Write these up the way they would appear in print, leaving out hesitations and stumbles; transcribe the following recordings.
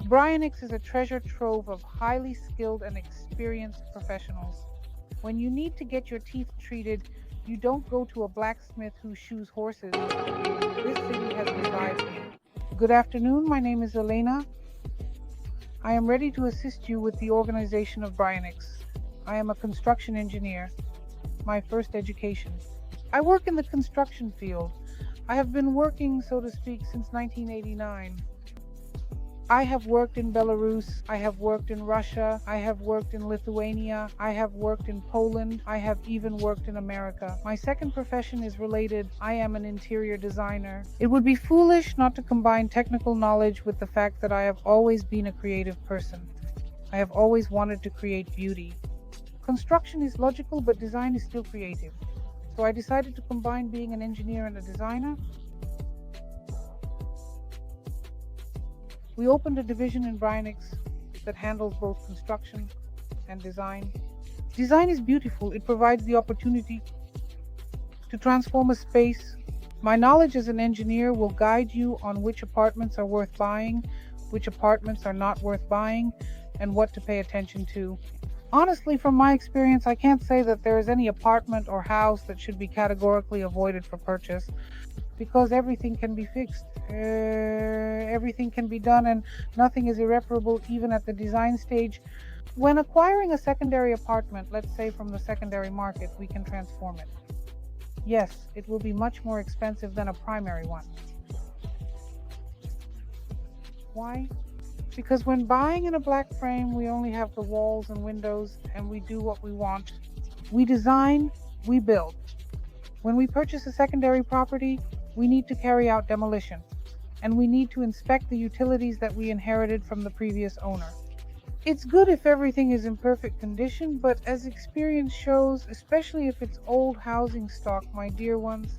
Brionix is a treasure trove of highly skilled and experienced professionals. When you need to get your teeth treated, you don't go to a blacksmith who shoes horses. This city has revived me. Good afternoon, my name is Elena. I am ready to assist you with the organization of Brionix. I am a construction engineer, my first education. I work in the construction field. I have been working, so to speak, since 1989. I have worked in Belarus, I have worked in Russia, I have worked in Lithuania, I have worked in Poland, I have even worked in America. My second profession is related. I am an interior designer. It would be foolish not to combine technical knowledge with the fact that I have always been a creative person. I have always wanted to create beauty. Construction is logical, but design is still creative. So I decided to combine being an engineer and a designer. We opened a division in Brionix that handles both construction and design. Design is beautiful. It provides the opportunity to transform a space. My knowledge as an engineer will guide you on which apartments are worth buying, which apartments are not worth buying, and what to pay attention to. Honestly, from my experience, I can't say that there is any apartment or house that should be categorically avoided for purchase, because everything can be fixed. Everything can be done, and nothing is irreparable even at the design stage. When acquiring a secondary apartment, let's say from the secondary market, we can transform it. Yes, it will be much more expensive than a primary one. Why? Because when buying in a black frame, we only have the walls and windows, and we do what we want. We design, we build. When we purchase a secondary property, we need to carry out demolition, and we need to inspect the utilities that we inherited from the previous owner. It's good if everything is in perfect condition, but as experience shows, especially if it's old housing stock, my dear ones.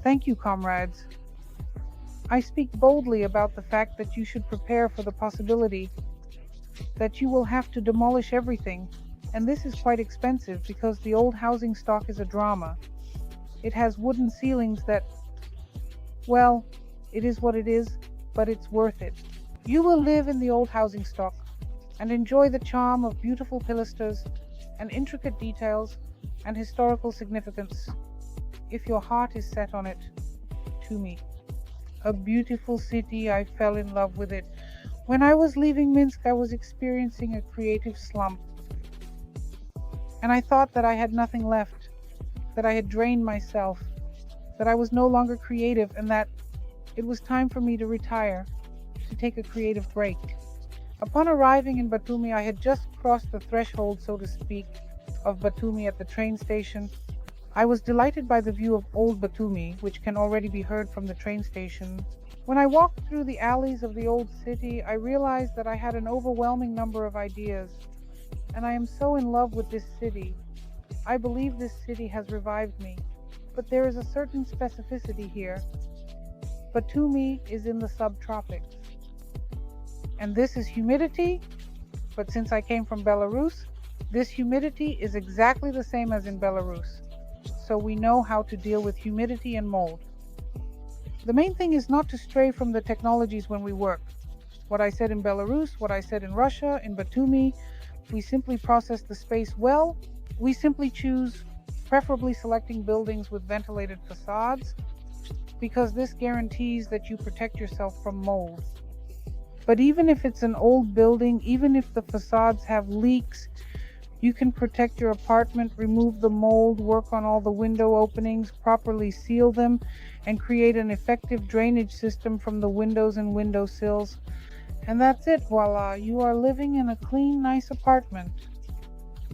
Thank you, comrades. I speak boldly about the fact that you should prepare for the possibility that you will have to demolish everything, and this is quite expensive because the old housing stock is a drama. It has wooden ceilings that, well, it is what it is, but it's worth it. You will live in the old housing stock and enjoy the charm of beautiful pilasters and intricate details and historical significance, if your heart is set on it. To me, a beautiful city. I fell in love with it. When I was leaving Minsk, I was experiencing a creative slump, and I thought that I had nothing left, that I had drained myself, that I was no longer creative, and that it was time for me to retire, to take a creative break. Upon arriving in Batumi, I had just crossed the threshold, so to speak, of Batumi at the train station. I was delighted by the view of old Batumi, which can already be heard from the train station. When I walked through the alleys of the old city, I realized that I had an overwhelming number of ideas, and I am so in love with this city. I believe this city has revived me, but there is a certain specificity here. Batumi is in the subtropics, and this is humidity, but since I came from Belarus, this humidity is exactly the same as in Belarus, so we know how to deal with humidity and mold. The main thing is not to stray from the technologies when we work. What I said in Belarus, what I said in Russia, in Batumi, we simply process the space well. We simply choose, preferably selecting buildings with ventilated facades, because this guarantees that you protect yourself from mold. But even if it's an old building, even if the facades have leaks, you can protect your apartment, remove the mold, work on all the window openings, properly seal them, and create an effective drainage system from the windows and windowsills. And that's it, voila, you are living in a clean, nice apartment.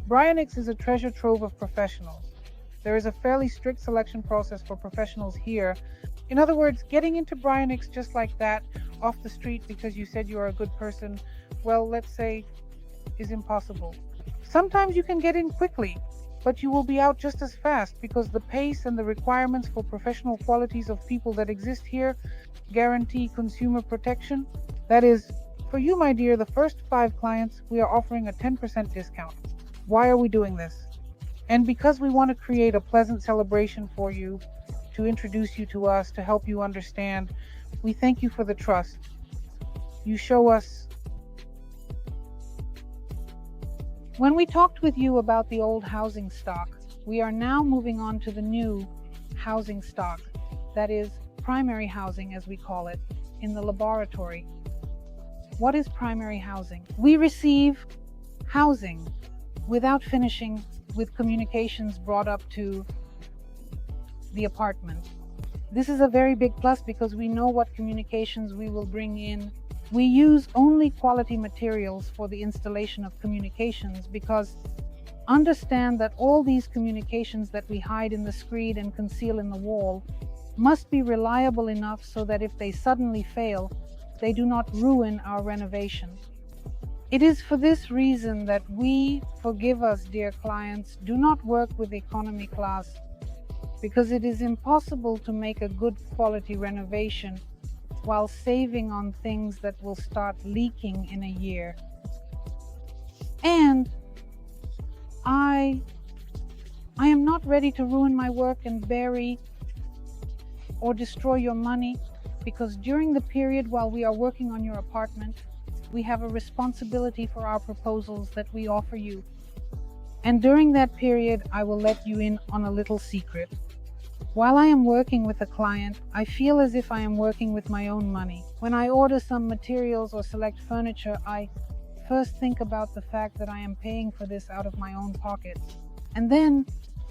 Brionix is a treasure trove of professionals. There is a fairly strict selection process for professionals here. In other words, getting into Brionix just like that, off the street because you said you are a good person, well, let's say, is impossible. Sometimes you can get in quickly, but you will be out just as fast because the pace and the requirements for professional qualities of people that exist here guarantee consumer protection. That is, for you, my dear, the first 5 clients, we are offering a 10% discount. Why are we doing this? And because we want to create a pleasant celebration for you, to introduce you to us, to help you understand. We thank you for the trust. You show us. When we talked with you about the old housing stock, we are now moving on to the new housing stock, that is, primary housing as we call it, in the laboratory. What is primary housing? We receive housing without finishing with communications brought up to the apartment. This is a very big plus because we know what communications we will bring in. We use only quality materials for the installation of communications because understand that all these communications that we hide in the screed and conceal in the wall must be reliable enough so that if they suddenly fail, they do not ruin our renovation. It is for this reason that we, forgive us dear clients, do not work with economy class, because it is impossible to make a good quality renovation while saving on things that will start leaking in a year. And I am not ready to ruin my work and bury or destroy your money, because during the period while we are working on your apartment, we have a responsibility for our proposals that we offer you. And during that period, I will let you in on a little secret. While I am working with a client, I feel as if I am working with my own money. When I order some materials or select furniture, I first think about the fact that I am paying for this out of my own pocket. And then,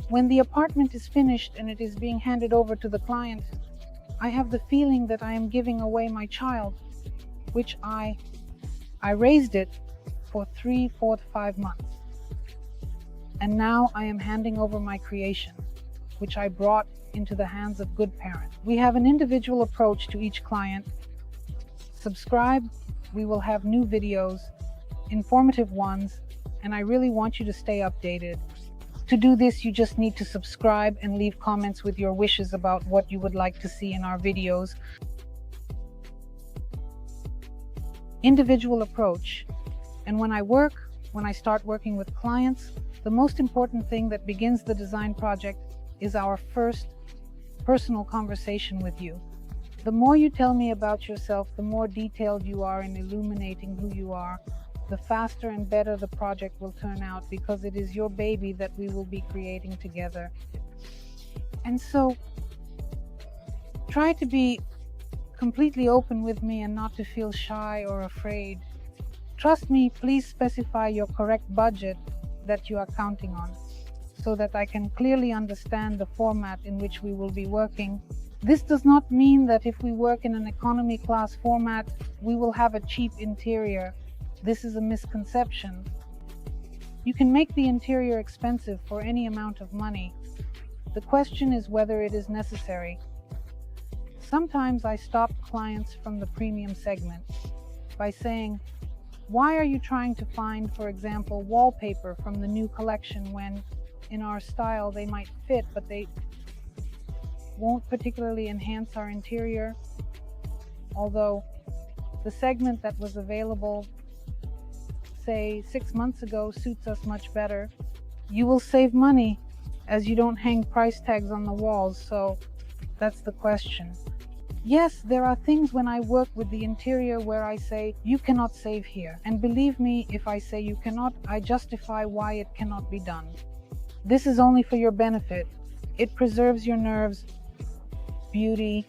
when the apartment is finished and it is being handed over to the client, I have the feeling that I am giving away my child, which I raised it for 3, 4, 5 months. And now I am handing over my creation, which I brought into the hands of good parents. We have an individual approach to each client. Subscribe, we will have new videos, informative ones, and I really want you to stay updated. To do this, you just need to subscribe and leave comments with your wishes about what you would like to see in our videos. Individual approach. And when I start working with clients, the most important thing that begins the design project is our first personal conversation with you. The more you tell me about yourself, the more detailed you are in illuminating who you are, the faster and better the project will turn out, because it is your baby that we will be creating together. And so, try to be completely open with me and not to feel shy or afraid. Trust me, please specify your correct budget that you are counting on, so that I can clearly understand the format in which we will be working. This does not mean that if we work in an economy class format, we will have a cheap interior. This is a misconception. You can make the interior expensive for any amount of money. The question is whether it is necessary. Sometimes I stop clients from the premium segment by saying, why are you trying to find, for example, wallpaper from the new collection when, in our style, they might fit, but they won't particularly enhance our interior? Although the segment that was available, say 6 months ago, suits us much better. You will save money as you don't hang price tags on the walls, so that's the question. Yes, there are things when I work with the interior where I say, you cannot save here. And believe me, if I say you cannot, I justify why it cannot be done. This is only for your benefit. It preserves your nerves, beauty,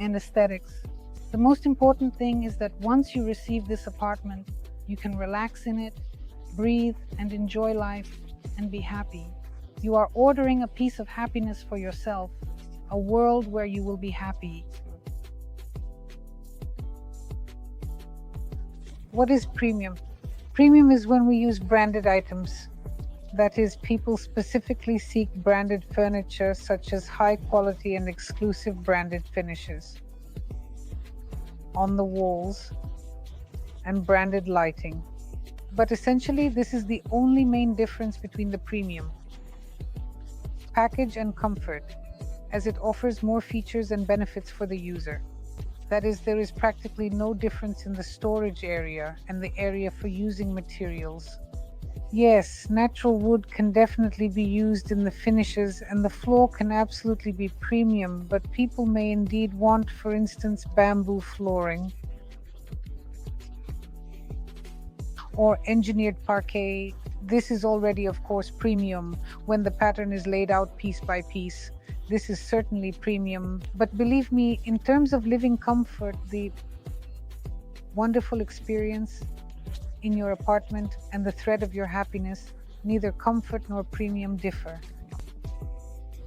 and aesthetics. The most important thing is that once you receive this apartment, you can relax in it, breathe, and enjoy life, and be happy. You are ordering a piece of happiness for yourself, a world where you will be happy. What is premium? Premium is when we use branded items. That is, people specifically seek branded furniture such as high quality and exclusive branded finishes on the walls and branded lighting. But essentially, this is the only main difference between the premium package and comfort, as it offers more features and benefits for the user. That is, there is practically no difference in the storage area and the area for using materials. Yes, natural wood can definitely be used in the finishes, and the floor can absolutely be premium, but people may indeed want, for instance, bamboo flooring. or engineered parquet. This is already, of course, premium when the pattern is laid out piece by piece. This is certainly premium. But believe me, in terms of living comfort, the wonderful experience in your apartment and the thread of your happiness, neither comfort nor premium differ.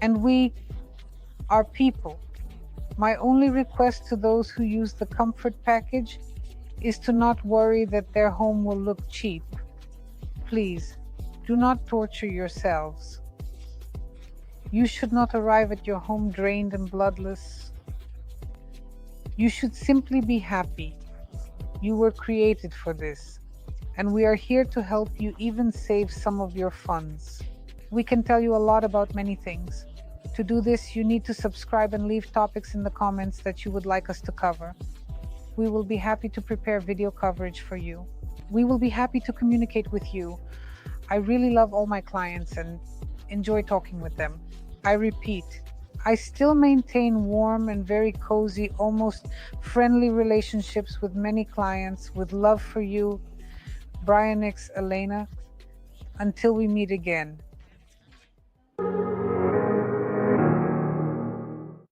And we are people. My only request to those who use the comfort package is to not worry that their home will look cheap. Please, do not torture yourselves. You should not arrive at your home drained and bloodless. You should simply be happy. You were created for this, and we are here to help you even save some of your funds. We can tell you a lot about many things. To do this, you need to subscribe and leave topics in the comments that you would like us to cover. We will be happy to prepare video coverage for you. We will be happy to communicate with you. I really love all my clients and enjoy talking with them. I repeat, I still maintain warm and very cozy, almost friendly relationships with many clients with love for you. Brionix, Elena. Until we meet again.